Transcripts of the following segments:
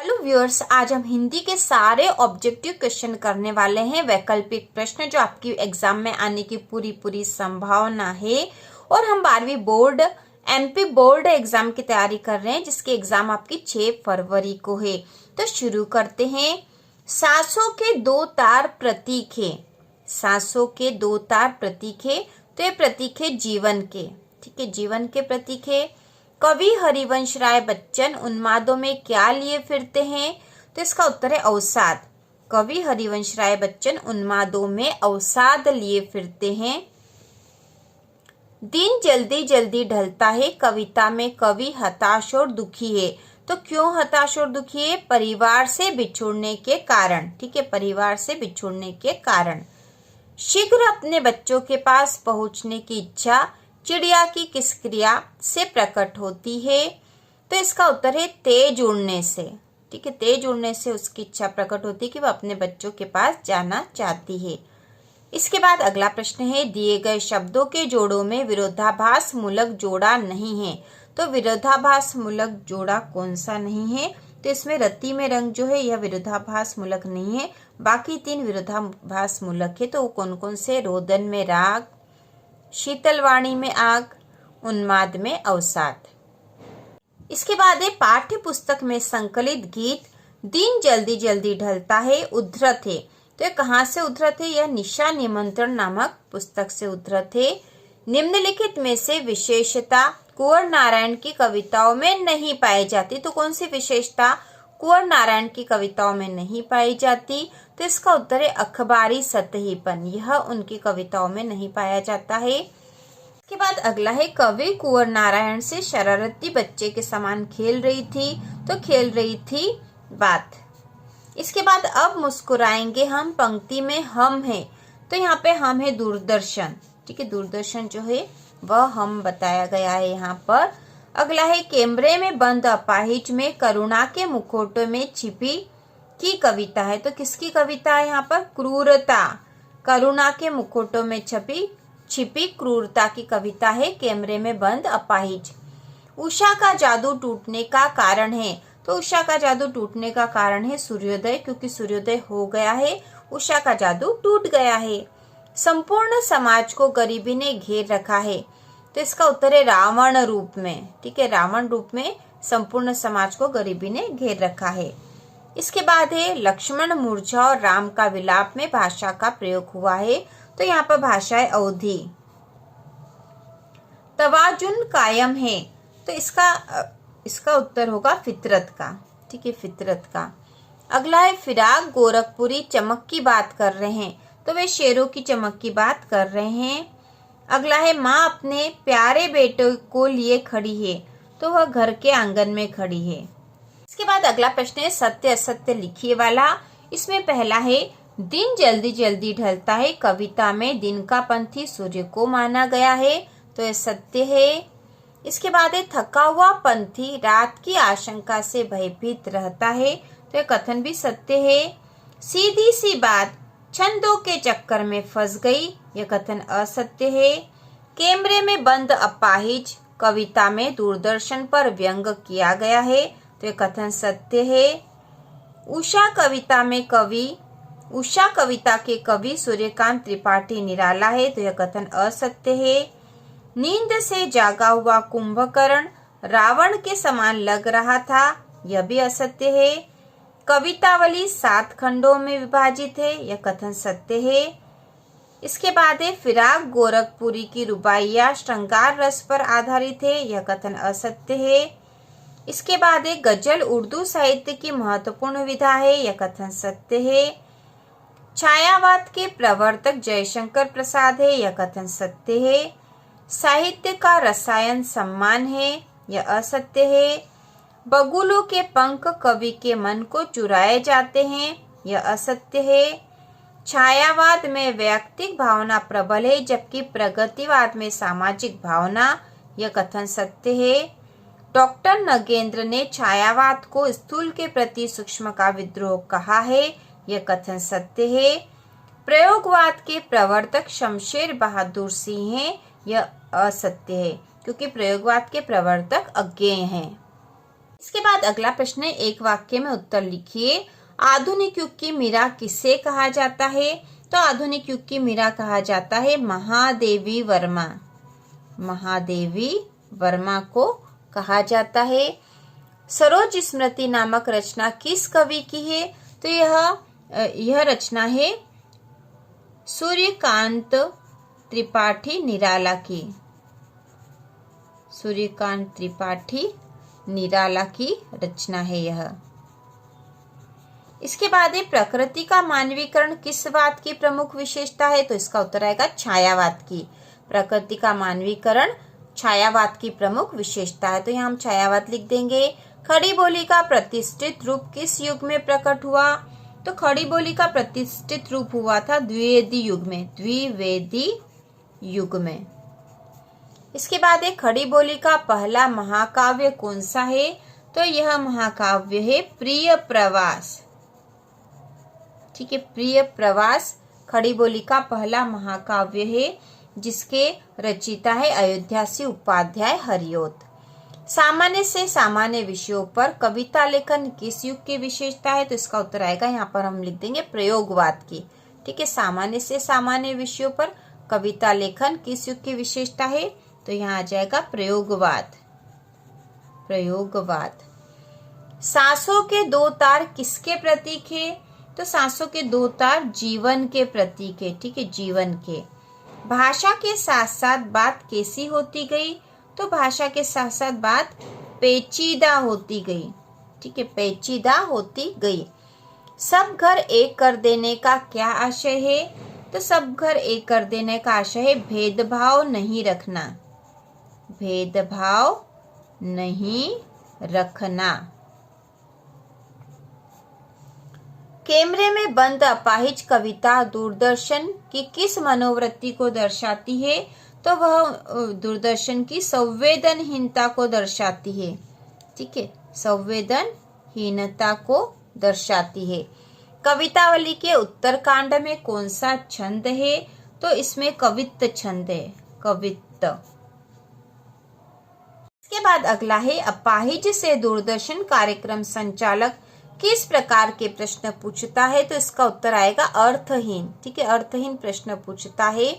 Hello viewers, आज हम हिंदी के सारे ऑब्जेक्टिव क्वेश्चन करने वाले हैं। वैकल्पिक प्रश्न जो आपकी एग्जाम में आने की पूरी संभावना है। और हम 12वीं बोर्ड एमपी बोर्ड एग्जाम की तैयारी कर रहे हैं, जिसकी एग्जाम आपकी 6 फरवरी को है। तो शुरू करते हैं। सांसों के दो तार प्रतीक है। सांसों के दो तार प्रतीक है, तो ये प्रतीक है जीवन के। ठीक है, जीवन के प्रतीक है। कवि हरिवंश राय बच्चन उन्मादों में क्या लिए फिरते हैं? तो इसका उत्तर है अवसाद। कवि हरिवंश राय बच्चन उन्मादों में अवसाद लिए फिरते हैं। दिन जल्दी जल्दी ढलता है कविता में कवि हताश और दुखी है। तो क्यों हताश और दुखी है? परिवार से बिछुड़ने के कारण। ठीक है, परिवार से बिछुड़ने के कारण। शीघ्र अपने बच्चों के पास पहुंचने की इच्छा चिड़िया की किस क्रिया से प्रकट होती है? तो इसका उत्तर है तेज उड़ने से। ठीक है, तेज उड़ने से उसकी इच्छा प्रकट होती है कि वह अपने बच्चों के पास जाना चाहती है। इसके बाद अगला प्रश्न है, दिए गए शब्दों के जोड़ों में विरोधाभास मूलक जोड़ा नहीं है। तो विरोधाभास मूलक जोड़ा कौन सा नहीं है? तो इसमें रति में रंग जो है यह विरोधाभास मूलक नहीं है। बाकी 3 विरोधाभास मूलक है। तो वो कौन कौन से? रोदन में राग, शीतलवाणी में आग, उन्माद में अवसाद। इसके बाद है पाठ्य पुस्तक में संकलित गीत दिन जल्दी जल्दी ढलता है उद्धृत है। तो ये कहाँ से उद्धृत है? यह निशा निमंत्रण नामक पुस्तक से उद्धृत है। निम्नलिखित में से विशेषता कुंवर नारायण की कविताओं में नहीं पाई जाती। तो कौन सी विशेषता कुंवर नारायण की कविताओं में नहीं पाई जाती? तो इसका उत्तर है अखबारी सतहीपन। यह उनकी कविताओं में नहीं पाया जाता है। इसके बाद अगला है, कवि कुंवर नारायण से शरारती बच्चे के समान खेल रही थी। तो खेल रही थी बात। इसके बाद अब मुस्कुराएंगे हम पंक्ति में हम है। तो यहाँ पे हम है दूरदर्शन। ठीक है, दूरदर्शन जो है वह हम बताया गया है यहाँ पर। अगला है, कैमरे में बंद अपाहिज में करुणा के मुखौटे में छिपी की कविता है। तो किसकी कविता है यहाँ पर? क्रूरता। करुणा के मुखौटों में छिपी क्रूरता की कविता है कैमरे में बंद अपाहिज। उषा का जादू टूटने का कारण है। तो उषा का जादू टूटने का कारण है सूर्योदय, क्योंकि सूर्योदय हो गया है, उषा का जादू टूट गया है। संपूर्ण समाज को गरीबी ने घेर रखा है। तो इसका उत्तर है रावण रूप में। ठीक है, रावण रूप में संपूर्ण समाज को गरीबी ने घेर रखा है। इसके बाद है, लक्ष्मण मूर्छा और राम का विलाप में भाषा का प्रयोग हुआ है। तो यहाँ पर भाषा है अवधि। तवाजुन कायम है। तो इसका उत्तर होगा फितरत का। ठीक है, फितरत का। अगला है, फिराक गोरखपुरी चमक की बात कर रहे हैं। तो वे शेरों की चमक की बात कर रहे हैं। अगला है, माँ अपने प्यारे बेटे को लिए खड़ी है। तो वह घर के आंगन में खड़ी है। इसके बाद अगला प्रश्न है, सत्य असत्य लिखिए वाला। इसमें पहला है, दिन जल्दी जल्दी ढलता है कविता में दिन का पंथी सूर्य को माना गया है। तो यह सत्य है। इसके बाद है, थका हुआ पंथी रात की आशंका से भयभीत रहता है। तो यह कथन भी सत्य है। सीधी सी बात छंदों के चक्कर में फंस गई। यह कथन असत्य है। कैमरे में बंद अपाहिज कविता में दूरदर्शन पर व्यंग किया गया है। तो यह कथन सत्य है। उषा कविता के कवि सूर्यकांत त्रिपाठी निराला है। तो यह कथन असत्य है। नींद से जागा हुआ कुंभकर्ण रावण के समान लग रहा था। यह भी असत्य है। कवितावली 7 खंडों में विभाजित है। यह कथन सत्य है। इसके बाद है, फिराक गोरखपुरी की रुबाइयां श्रृंगार रस पर आधारित है। यह कथन असत्य है। इसके बाद है, गजल उर्दू साहित्य की महत्वपूर्ण विधा है। यह कथन सत्य है। छायावाद के प्रवर्तक जयशंकर प्रसाद है। यह कथन सत्य है। साहित्य का रसायन सम्मान है। यह असत्य है। बगुलों के पंख कवि के मन को चुराए जाते हैं। यह असत्य है। छायावाद में वैयक्तिक भावना प्रबल है, जबकि प्रगतिवाद में सामाजिक भावना। यह कथन सत्य है। डॉक्टर नगेंद्र ने छायावाद को स्थूल के प्रति सूक्ष्म का विद्रोह कहा है। यह कथन सत्य है। प्रयोगवाद के प्रवर्तक शमशेर बहादुर सिंह हैं। यह असत्य है, क्योंकि प्रयोगवाद के प्रवर्तक अज्ञेय हैं। इसके बाद अगला प्रश्न है, एक वाक्य में उत्तर लिखिए। आधुनिक युग की मीरा किसे कहा जाता है? तो आधुनिक युग की मीरा कहा जाता है महादेवी वर्मा। महादेवी वर्मा को कहा जाता है। सरोज स्मृति नामक रचना किस कवि की है? तो यह रचना है सूर्यकांत त्रिपाठी निराला की। सूर्यकांत त्रिपाठी निराला की रचना है यह। इसके बाद है, प्रकृति का मानवीकरण किस वाद की प्रमुख विशेषता है? तो इसका उत्तर आएगा छायावाद की। प्रकृति का मानवीकरण छायावाद की प्रमुख विशेषता है। तो यहाँ हम छायावाद लिख देंगे। खड़ी बोली का प्रतिष्ठित रूप किस युग में प्रकट हुआ? तो खड़ी बोली का प्रतिष्ठित रूप हुआ था द्विवेदी युग में। द्विवेदी युग में। इसके बाद एक, खड़ी बोली का पहला महाकाव्य कौन सा है? तो यह महाकाव्य है प्रिय प्रवास। ठीक है, प्रिय प्रवास खड़ी बोली का पहला महाकाव्य है, जिसके रचयिता है अयोध्यासी उपाध्याय हरिओत। सामान्य से सामान्य विषयों पर कविता लेखन किस युग की विशेषता है? तो इसका उत्तर आएगा, यहाँ पर हम लिख देंगे प्रयोगवाद की। ठीक है, सामान्य से सामान्य विषयों पर कविता लेखन किस युग की विशेषता है? तो यहाँ आ जाएगा प्रयोगवाद। प्रयोगवाद। सांसों के दो तार किसके प्रतीक है? तो सांसों के दो तार जीवन के प्रतीक है। ठीक है, जीवन के। भाषा के साथ साथ बात कैसी होती गई? तो भाषा के साथ साथ बात पेचीदा होती गई। ठीक है, पेचीदा होती गई। सब घर एक कर देने का क्या आशय है? तो सब घर एक कर देने का आशय है भेदभाव नहीं रखना। भेदभाव नहीं रखना। कैमरे में बंद अपाहिज कविता दूरदर्शन की किस मनोवृत्ति को दर्शाती है? तो वह दूरदर्शन की संवेदनहीनता को दर्शाती है। ठीक है, संवेदनहीनता को दर्शाती है। कवितावली के उत्तरकांड में कौन सा छंद है? तो इसमें कवित्त छंद है। कवित्त। इसके बाद अगला है, अपाहिज से दूरदर्शन कार्यक्रम संचालक किस प्रकार के प्रश्न पूछता है? तो इसका उत्तर आएगा अर्थहीन। ठीक है, अर्थहीन प्रश्न पूछता है।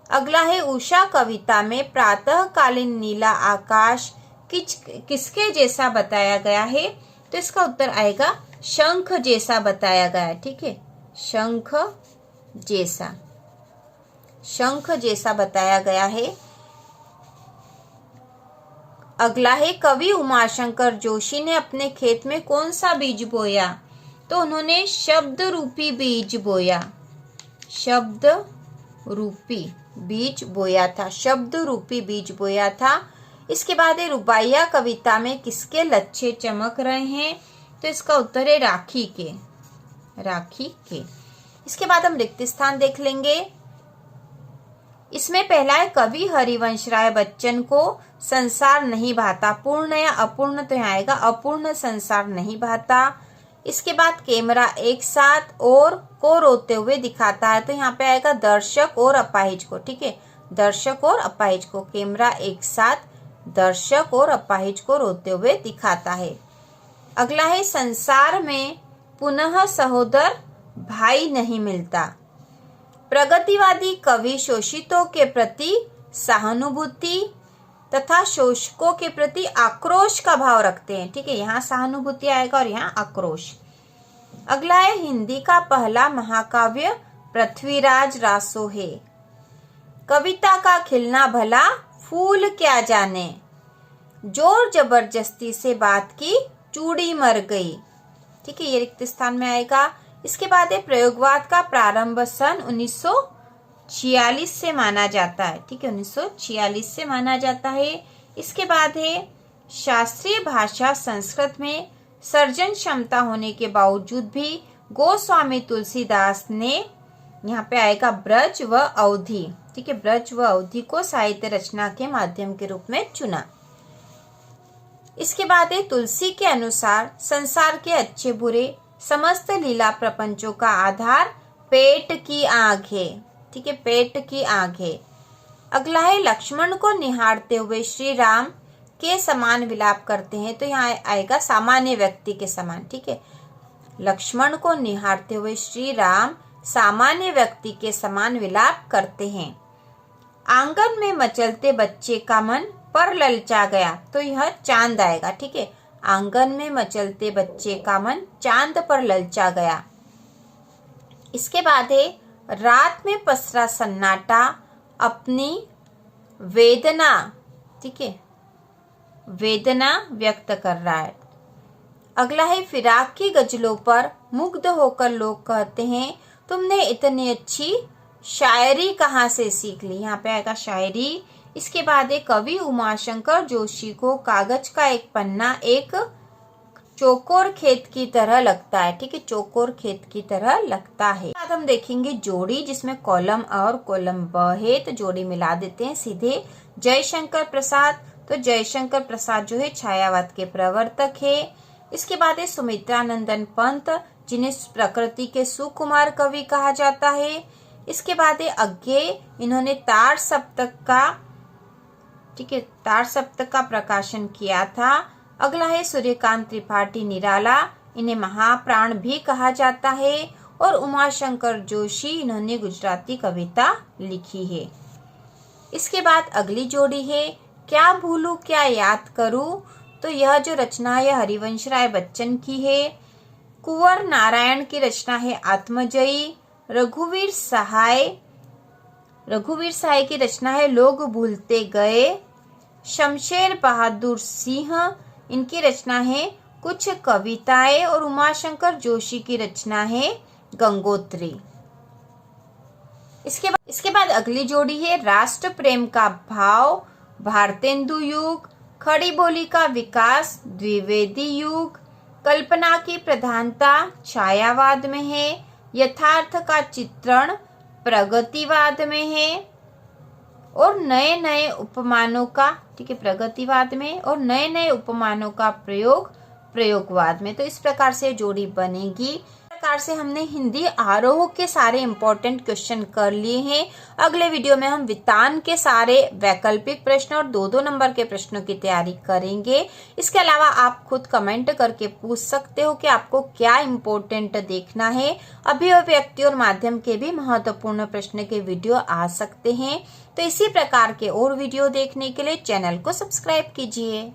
अगला है, उषा कविता में प्रातःकालीन नीला आकाश किसके जैसा बताया गया है? तो इसका उत्तर आएगा शंख जैसा बताया गया है। ठीक है, शंख जैसा। शंख जैसा बताया गया है। अगला है, कवि उमाशंकर जोशी ने अपने खेत में कौन सा बीज बोया? तो उन्होंने शब्द रूपी बीज बोया। शब्द रूपी बीज बोया था। शब्द रूपी बीज बोया था। इसके बाद है, रुबाइया कविता में किसके लच्छे चमक रहे हैं? तो इसका उत्तर है राखी के। राखी के। इसके बाद हम रिक्त स्थान देख लेंगे। इसमें पहला है, कवि हरिवंश राय बच्चन को संसार नहीं भाता। पूर्ण या अपूर्ण? तो यहाँ आएगा अपूर्ण संसार नहीं भाता। इसके बाद कैमरा एक साथ और को रोते हुए दिखाता है। तो यहाँ पे आएगा दर्शक और अपाहिज को। ठीक है, दर्शक और अपाहिज को। कैमरा एक साथ दर्शक और अपाहिज को रोते हुए दिखाता है। अगला है, संसार में पुनः सहोदर भाई नहीं मिलता। प्रगतिवादी कवि शोषितों के प्रति सहानुभूति तथा शोषकों के प्रति आक्रोश का भाव रखते हैं। ठीक है, यहाँ सहानुभूति आएगा और यहाँ आक्रोश। अगला है, हिंदी का पहला महाकाव्य पृथ्वीराज रासो है। कविता का खिलना भला फूल क्या जाने, जोर जबरदस्ती से बात की चूड़ी मर गई। ठीक है, ये रिक्त स्थान में आएगा। इसके बाद है, प्रयोगवाद का प्रारंभ सन 1946 से माना जाता है। ठीक है, 1946 से माना जाता है। इसके बाद है, शास्त्रीय भाषा संस्कृत में सर्जन क्षमता होने के बावजूद भी गोस्वामी तुलसीदास ने, यहाँ पे आएगा ब्रज व अवधि। ठीक है, ब्रज व अवधि को साहित्य रचना के माध्यम के रूप में चुना। इसके बाद है, तुलसी के अनुसार संसार के अच्छे बुरे समस्त लीला प्रपंचों का आधार पेट की आग है। ठीक है, पेट की आग है। अगला है, लक्ष्मण को निहारते हुए श्री राम के समान विलाप करते हैं, तो यहाँ आएगा सामान्य व्यक्ति के समान। ठीक है, लक्ष्मण को निहारते हुए श्री राम सामान्य व्यक्ति के समान विलाप करते हैं। आंगन में मचलते बच्चे का मन पर ललचा गया, तो यह चांद आएगा। ठीक है, आंगन में मचलते बच्चे का मन चांद पर ललचा गया। इसके बाद है रात में पसरा सन्नाटा अपनी वेदना, ठीक है, वेदना व्यक्त कर रहा है। अगला है फिराक की गजलों पर मुग्ध होकर लोग कहते हैं तुमने इतनी अच्छी शायरी कहाँ से सीख ली। यहाँ पे आएगा शायरी। इसके बाद एक कवि उमाशंकर जोशी को कागज का एक पन्ना एक चौकोर खेत की तरह लगता है। ठीक है, चौकोर खेत की तरह लगता है। बाद हम देखेंगे जोड़ी, जिसमें कॉलम A और कॉलम B है, तो जोड़ी मिला देते हैं सीधे। जयशंकर प्रसाद, तो जयशंकर प्रसाद जो है छायावाद के प्रवर्तक है। इसके बाद है सुमित्रानंदन पंत, जिन्हें प्रकृति के सुकुमार कवि कहा जाता है। इसके बाद है अज्ञे, इन्होंने तार सप्तक का, ठीक है, तार सप्तक का प्रकाशन किया था। अगला है सूर्यकांत त्रिपाठी निराला, इन्हें महाप्राण भी कहा जाता है। और उमाशंकर जोशी, इन्होंने गुजराती कविता लिखी है। इसके बाद अगली जोड़ी है क्या भूलूं क्या याद करूं, तो यह जो रचना है हरिवंश राय बच्चन की है। कुंवर नारायण की रचना है आत्मजयी। रघुवीर सहाय की रचना है लोग भूलते गए। शमशेर बहादुर सिंह, इनकी रचना है कुछ कविताएं। और उमाशंकर जोशी की रचना है गंगोत्री। इसके बाद अगली जोड़ी है राष्ट्र प्रेम का भाव, भारतेंदु युग। खड़ी बोली का विकास, द्विवेदी युग। कल्पना की प्रधानता छायावाद में है। यथार्थ का चित्रण प्रगतिवाद में है। और नए नए उपमानों का, ठीक है, प्रगतिवाद में, और नए नए उपमानों का प्रयोग प्रयोगवाद में। तो इस प्रकार से जोड़ी बनेगी। इस प्रकार से हमने हिंदी आरोह के सारे इंपॉर्टेंट क्वेश्चन कर लिए हैं। अगले वीडियो में हम वितान के सारे वैकल्पिक प्रश्न और 2-2 नंबर के प्रश्नों की तैयारी करेंगे। इसके अलावा आप खुद कमेंट करके पूछ सकते हो कि आपको क्या इम्पोर्टेंट देखना है। अभिव्यक्ति और माध्यम के भी महत्वपूर्ण प्रश्न के वीडियो आ सकते हैं। तो इसी प्रकार के और वीडियो देखने के लिए चैनल को सब्सक्राइब कीजिए।